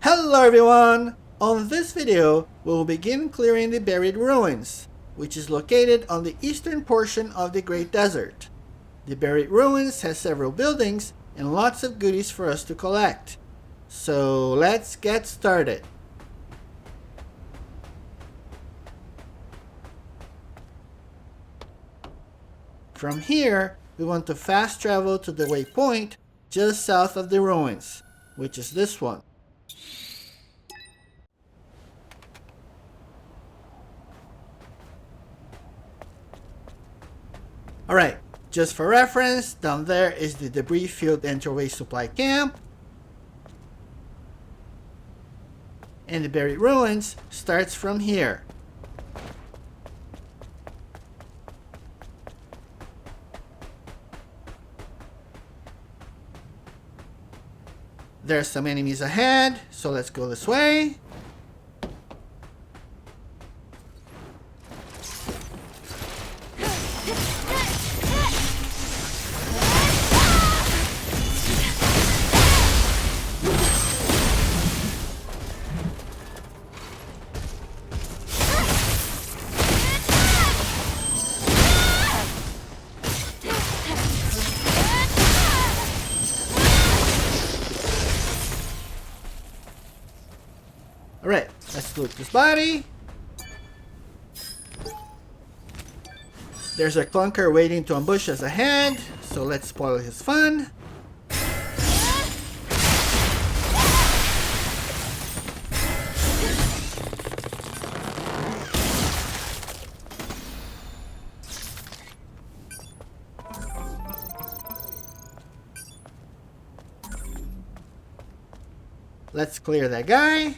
Hello everyone! On this video, we will begin clearing the buried ruins, which is located on the eastern portion of the Great Desert. The buried ruins has several buildings and lots of goodies for us to collect. So let's get started. From here, we want to fast travel to the waypoint just south of the ruins, which is this one. Alright, just for reference, down there is the debris-filled entryway supply camp. And the buried ruins starts from here. There's some enemies ahead, so let's go this way. Alright, let's loot this body. There's a clunker waiting to ambush us ahead, so let's spoil his fun. Let's clear that guy.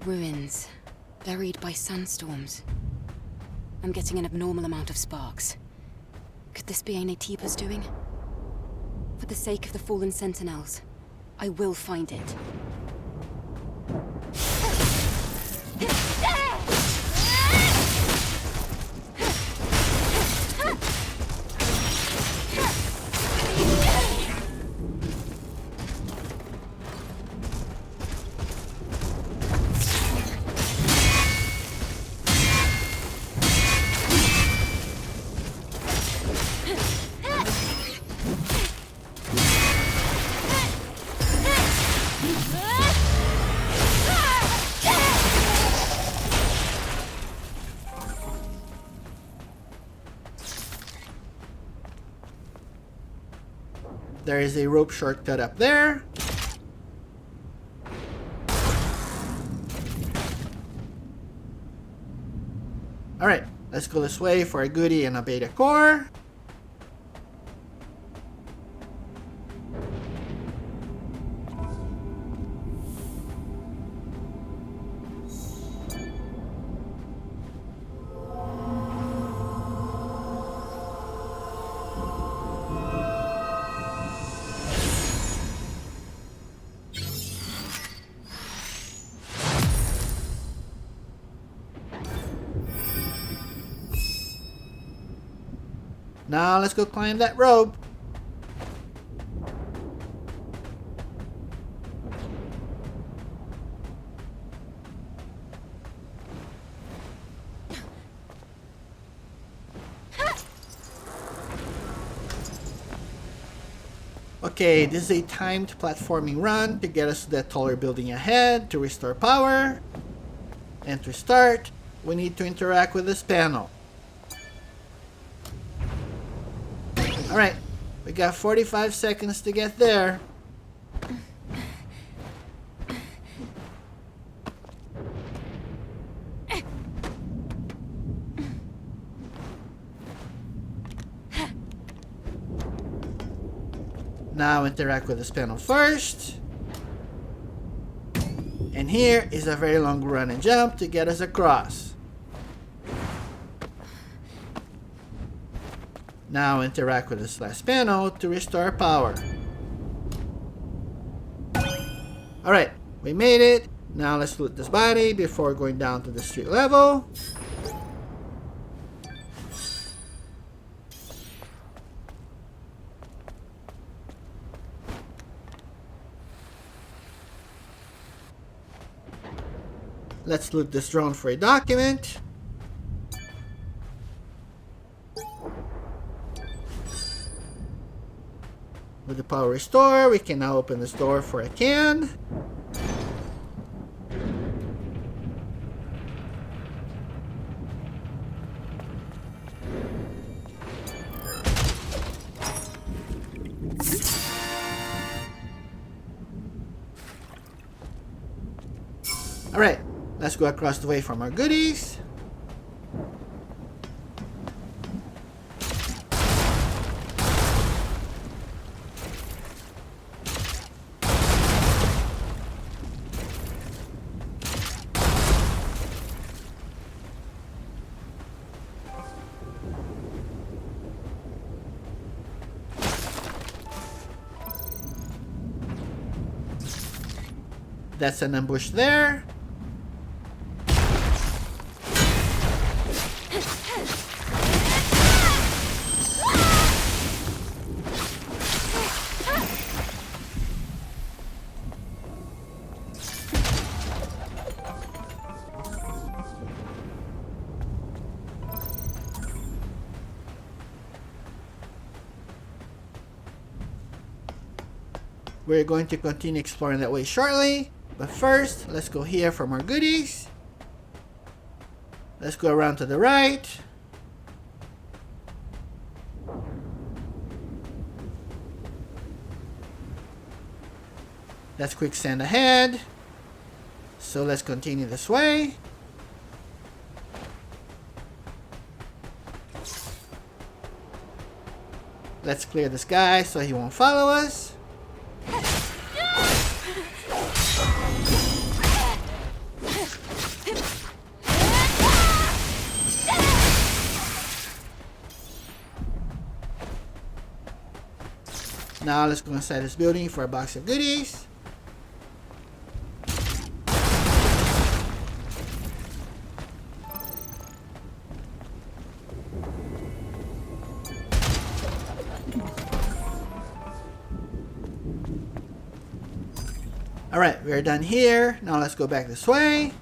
Ruins, buried by sandstorms. I'm getting an abnormal amount of sparks. Could this be Ainetipa's doing? For the sake of the fallen sentinels, I will find it. There is a rope shortcut up there. Alright, let's go this way for a goodie and a beta core. Now let's go climb that rope. Okay, this is a timed platforming run to get us to that taller building ahead to restore power. And to start, we need to interact with this panel. Alright, we got 45 seconds to get there. Now interact with this panel first. And here is a very long run and jump to get us across. Now interact with this last panel to restore power. Alright, we made it. Now let's loot this body before going down to the street level. Let's loot this drone for a document. With the power restore, we can now open this door for a can. Alright, let's go across the way from our goodies. That's an ambush there. We're going to continue exploring that way shortly, but first, let's go here for more goodies. Let's go around to the right. That's quicksand ahead. So let's continue this way. Let's clear this guy so he won't follow us. Now let's go inside this building for a box of goodies. Alright, we're done here. Now let's go back this way.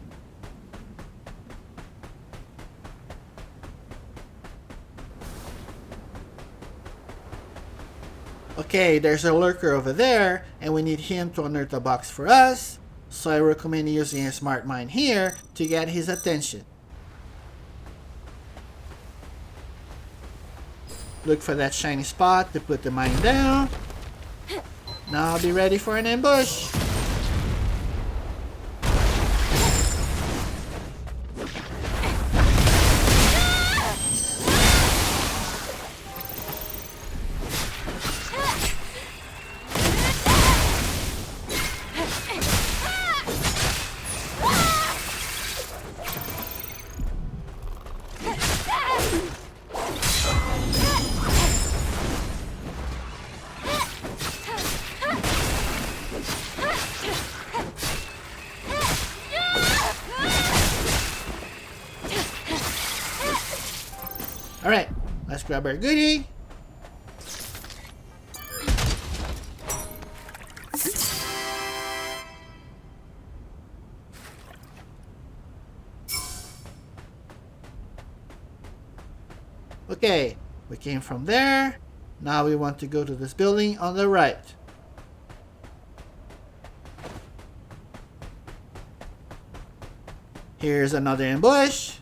Okay, there's a lurker over there, and we need him to unearth a box for us. So I recommend using a smart mine here to get his attention. Look for that shiny spot to put the mine down. Now I'll be ready for an ambush. Alright, let's grab our goodie. Okay, we came from there. Now we want to go to this building on the right. Here's another ambush.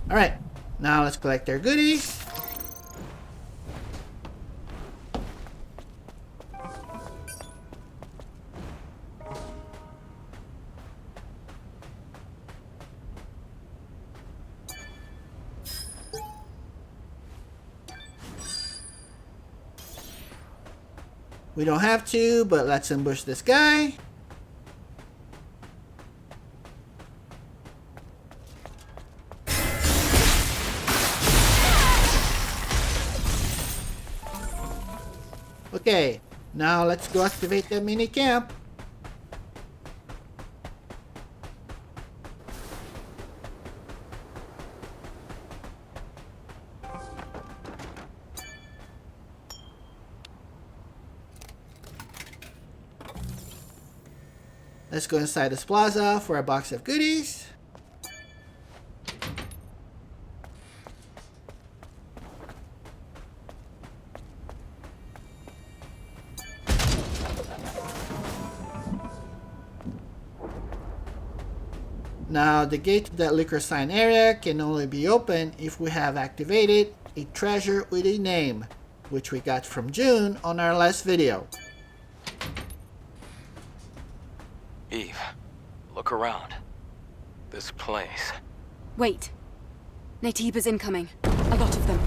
Alright, now let's collect our goodies. We don't have to, but let's ambush this guy. Okay, now let's go activate the mini camp. Let's go inside this plaza for a box of goodies. Now, the gate to that liquor sign area can only be opened if we have activated a treasure with a name, which we got from June on our last video. Eve, look around. This place. Wait. Natiba's incoming. A lot of them.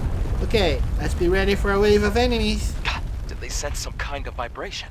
Okay, let's be ready for a wave of enemies. God, did they sense some kind of vibration?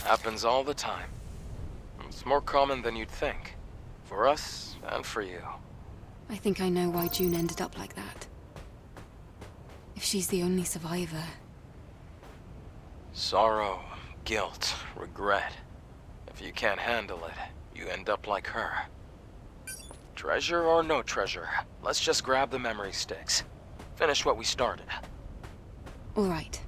Happens all the time. It's more common than you'd think. For us, and for you. I think I know why June ended up like that. If she's the only survivor... Sorrow, guilt, regret. If you can't handle it, you end up like her. Treasure or no treasure, let's just grab the memory sticks. Finish what we started. All right.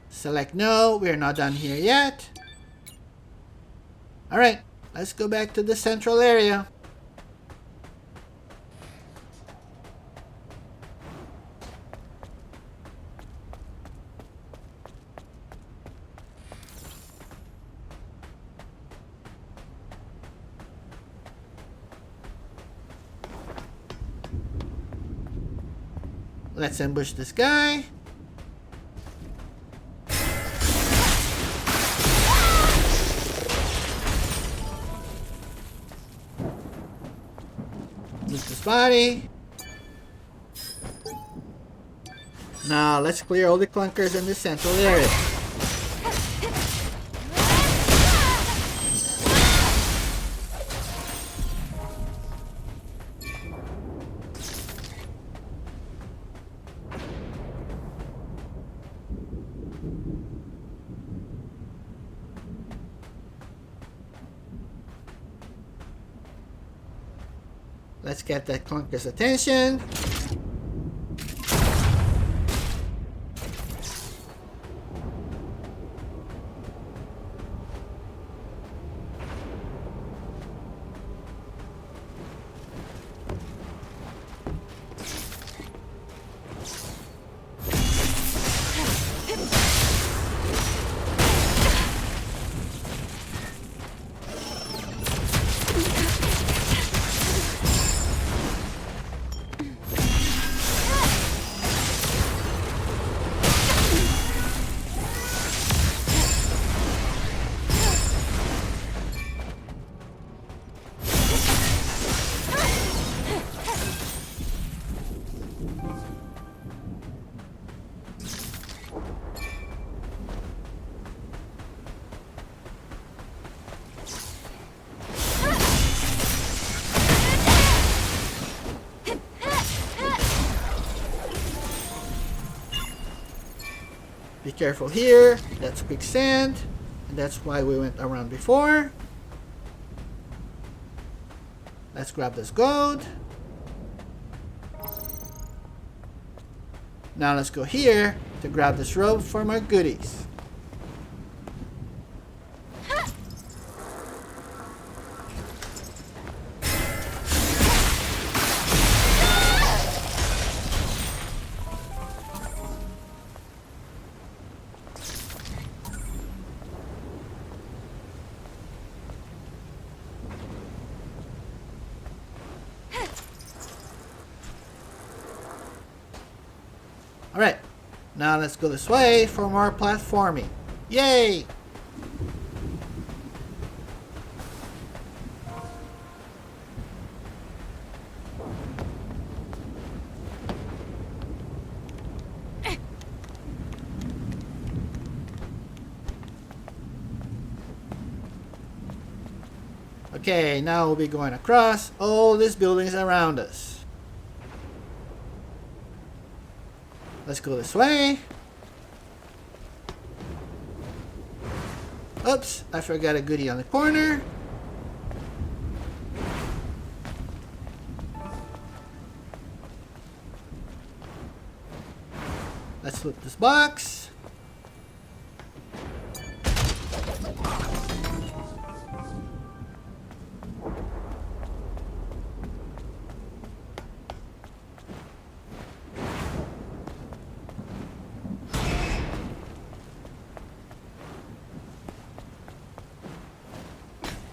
Select no, we're not done here yet. Alright, let's go back to the central area. let's ambush this guy. Loot this body. Now let's clear all the clunkers in the central area. Let's get that clunker's attention. Be careful here, that's quicksand, and that's why we went around before. Let's grab this gold. Now let's go here to grab this robe for my goodies. Alright, now let's go this way for more platforming. Yay! Okay, now we'll be going across all these buildings around us. Let's go this way. Oops, I forgot a goodie on the corner. Let's loot this box.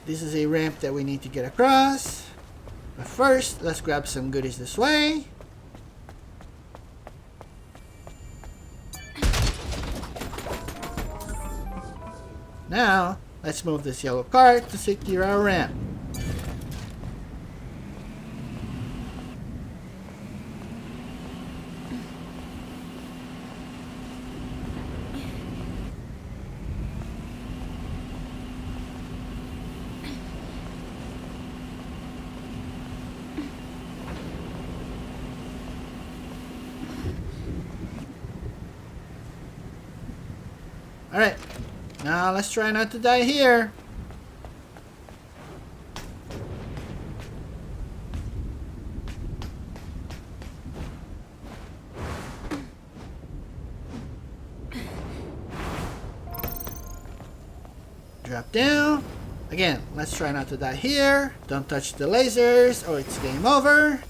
This is a ramp that we need to get across. But first, let's grab some goodies this way. Now, let's move this yellow cart to secure our ramp. Alright, now let's try not to die here. Drop down. Again, let's try not to die here. Don't touch the lasers or it's game over.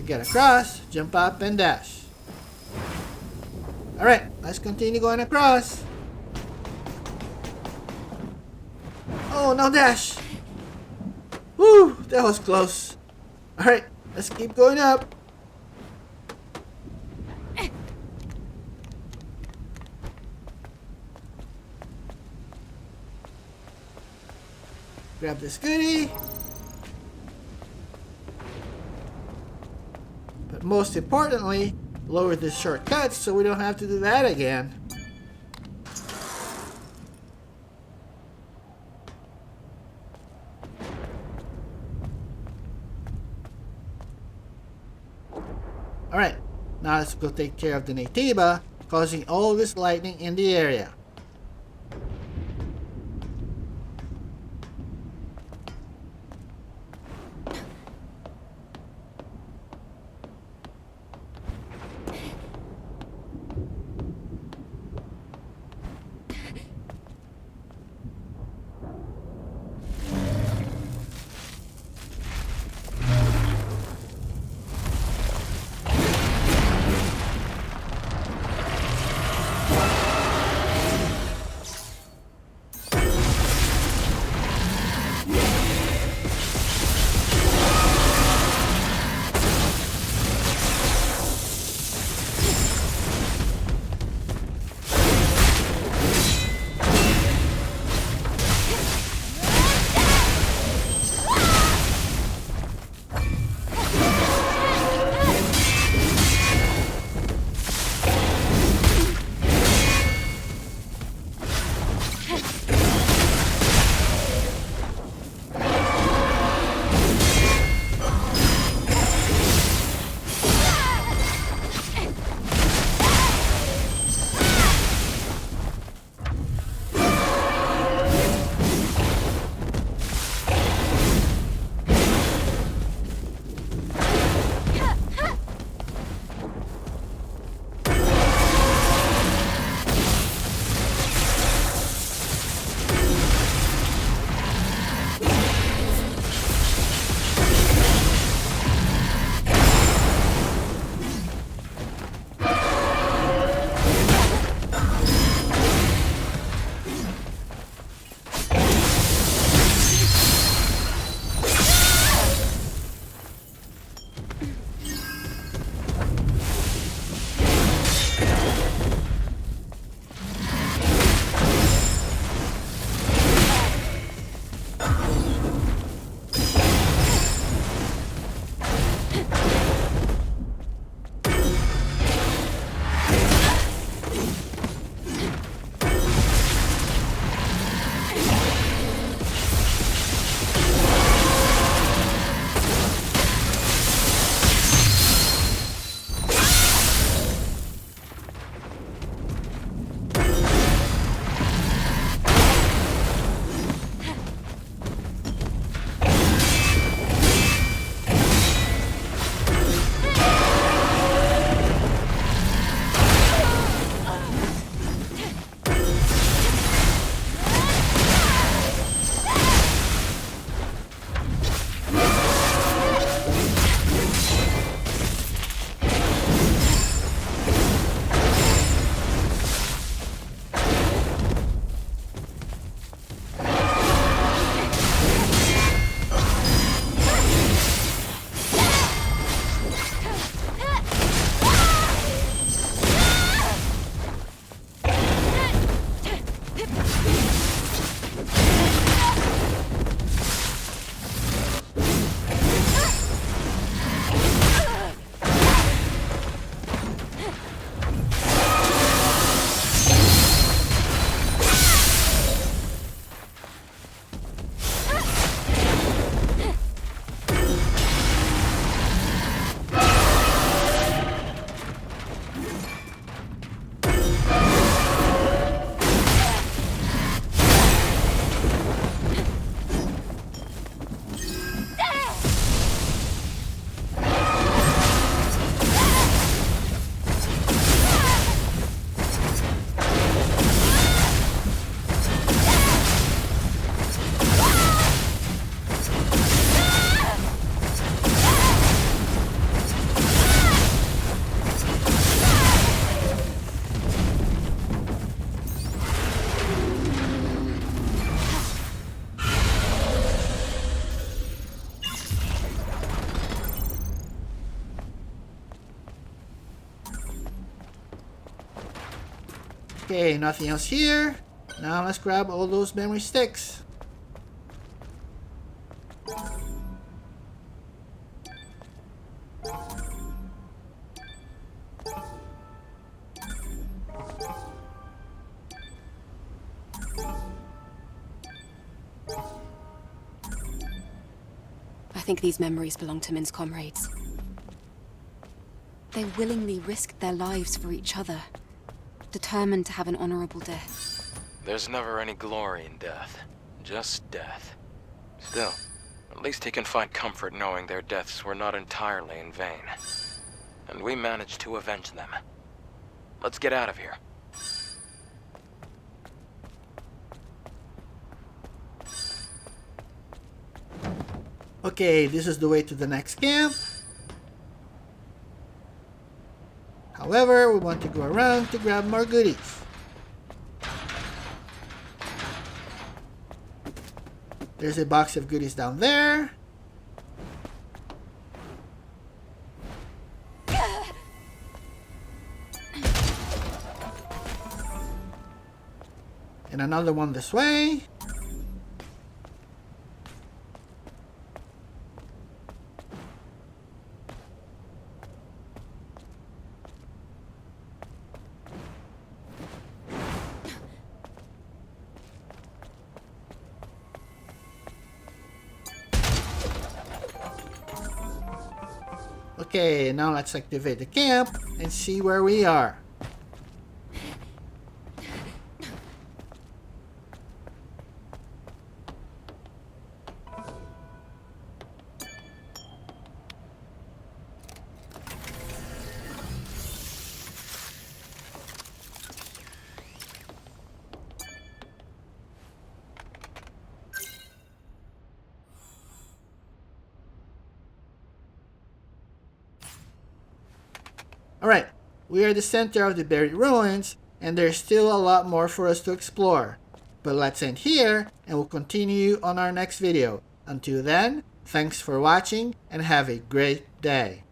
Get across, jump up and dash. Alright, let's continue going across. Oh, no dash. Woo, that was close. Alright, let's keep going up. Grab this goodie. But most importantly, lower this shortcut so we don't have to do that again. Alright, now let's go take care of the Natiba, causing all this lightning in the area. Okay, nothing else here. Now let's grab all those memory sticks. I think these memories belong to Min's comrades. They willingly risked their lives for each other, determined to have an honorable death. There's never any glory in death, just death. Still, at least he can find comfort knowing their deaths were not entirely in vain. And we managed to avenge them. Let's get out of here. Okay, this is the way to the next camp. However, we want to go around to grab more goodies. There's a box of goodies down there. And another one this way. Okay, now let's activate the camp and see where we are. Alright, we are at the center of the buried ruins, and there's still a lot more for us to explore. But let's end here, and we'll continue on our next video. Until then, thanks for watching, and have a great day.